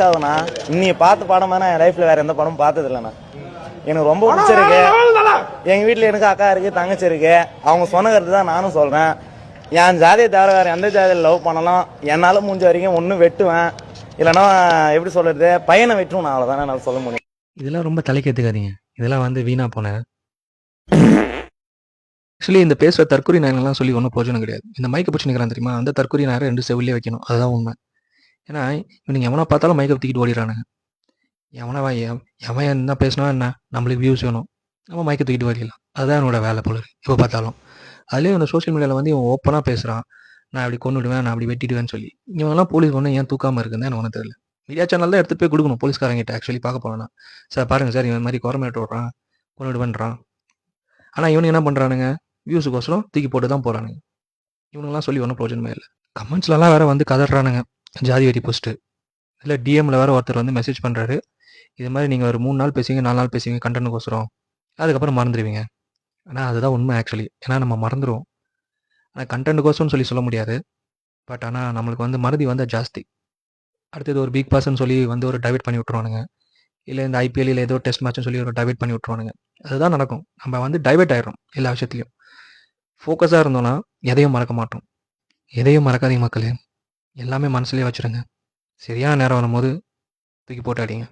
ஆகுண்ணா இன்னி பார்த்த படமா நான் என் லைஃப்ல வேற எந்த படமும் பார்த்தது இல்லைண்ணா. எனக்கு ரொம்ப பிடிச்சிருக்கு. எங்க வீட்டுல எனக்கு அக்கா இருக்கு, தங்கச்சி இருக்கு. அவங்க சொன்ன கருத்து தான் நானும் சொல்றேன். என் ஜாதியை தவிர வேற எந்த ஜாதியில் லவ் பண்ணலாம் என்னால முடிஞ்ச வரைக்கும் ஒண்ணு வெட்டுவேன், இல்லைன்னா எப்படி சொல்றது பையனை வெட்டுவேன். அவ்வளவுதானே நான் சொல்ல முடியும். இதெல்லாம் ரொம்ப தலைக்கு ஏத்துக்காதீங்க. இதெல்லாம் வந்து வீணா போன ஆக்சுவலி இந்த பேசுகிற தற்கொலை நாயெல்லாம் சொல்லி ஒன்றும் பிரயோஜனம் கிடையாது. இந்த மைக்கை பிடிச்சி நிற்கிறான் தெரியுமா, அந்த தற்கொலை நாயரை 2 செவிலே வைக்கணும். அதுதான் உண்மை. ஏன்னா இவனுங்க எவனா பார்த்தாலும் மைக்கை தூக்கிட்டு ஓடிடுறானுங்க. எவனவா எவன் என்ன பேசினா என்ன, நம்மளுக்கு வியூஸ் வேணும், நம்ம மைக்கை தூக்கிட்டு ஓடிடலாம். அதுதான் என்னோட வேலை போல இருக்கு இப்போ பார்த்தாலும். அதுலேயும் இந்த சோஷியல் மீடியாவில் வந்து இவன் ஓப்பனாக பேசுகிறான், நான் அப்படி கொண்டுடுவேன், நான் அப்படி வெட்டிடுவேன்னு சொல்லி. இவங்கெல்லாம் போலீஸ் ஒன்று ஏன் தூக்காமல் இருக்குன்னு எனக்கு ஒன்றும் தெரியல. மீடியா சேனல் தான் எடுத்துகிட்டு போய் கொடுக்கணும் போலீஸ்காரங்கிட்ட. ஆக்சுவலி பார்க்க போனோன்னா, சார் பாருங்கள் சார், இவன் மாதிரி குரமேட்டு விட்றான், கொண்டுடுவேன்றான். ஆனால் இவனுக்கு என்ன பண்ணுறானுங்க, வியூஸுக்கோசரம் தூக்கி போட்டு தான் போகிறானுங்க. இவனுங்கெல்லாம் சொல்லி ஒன்றும் பிரயோஜனமே இல்லை. கமெண்ட்ஸ்லலாம் வேறு வந்து கதறானுங்க ஜாதி வெட்டி போஸ்ட்டு. இல்லை டிஎம்மில் வேறு ஒருத்தர் வந்து மெசேஜ் பண்ணுறாரு, இது மாதிரி நீங்கள் ஒரு 3 நாள் பேசுவீங்க, 4 நாள் பேசுவீங்க கண்டென்ட்டுக்கோசரம், அதுக்கப்புறம் மறந்துடுவீங்க. ஆனால் அதுதான் உண்மை ஆக்சுவலி. ஏன்னா நம்ம மறந்துடுவோம். ஆனால் கண்டென்ட்டுக்கோசம்னு சொல்ல முடியாது. பட் ஆனால் நம்மளுக்கு வந்து மறதி வந்து ஜாஸ்தி. அடுத்தது ஒரு பிக் பாஸ்ன்னு சொல்லி வந்து ஒரு டைவெர்ட் பண்ணி விட்ருவானுங்க. இல்லை இந்த ஐபிஎல் இல்லை ஏதோ டெஸ்ட் மேட்ச்னு சொல்லி ஒரு டைவெர்ட் பண்ணி விட்ருவானுங்க. அதுதான் நடக்கும். நம்ம வந்து டைவெர்ட் ஆயிடுறோம் எல்லா விஷயத்துலையும். ஃபோக்கஸாக இருந்தோன்னா எதையும் மறக்க மாட்டோம். எதையும் மறக்காதீங்க மக்களே. எல்லாமே மனசுலேயே வச்சுருங்க. சரியான நேரம் வரும்போது தூக்கி போட்டு அடிங்க.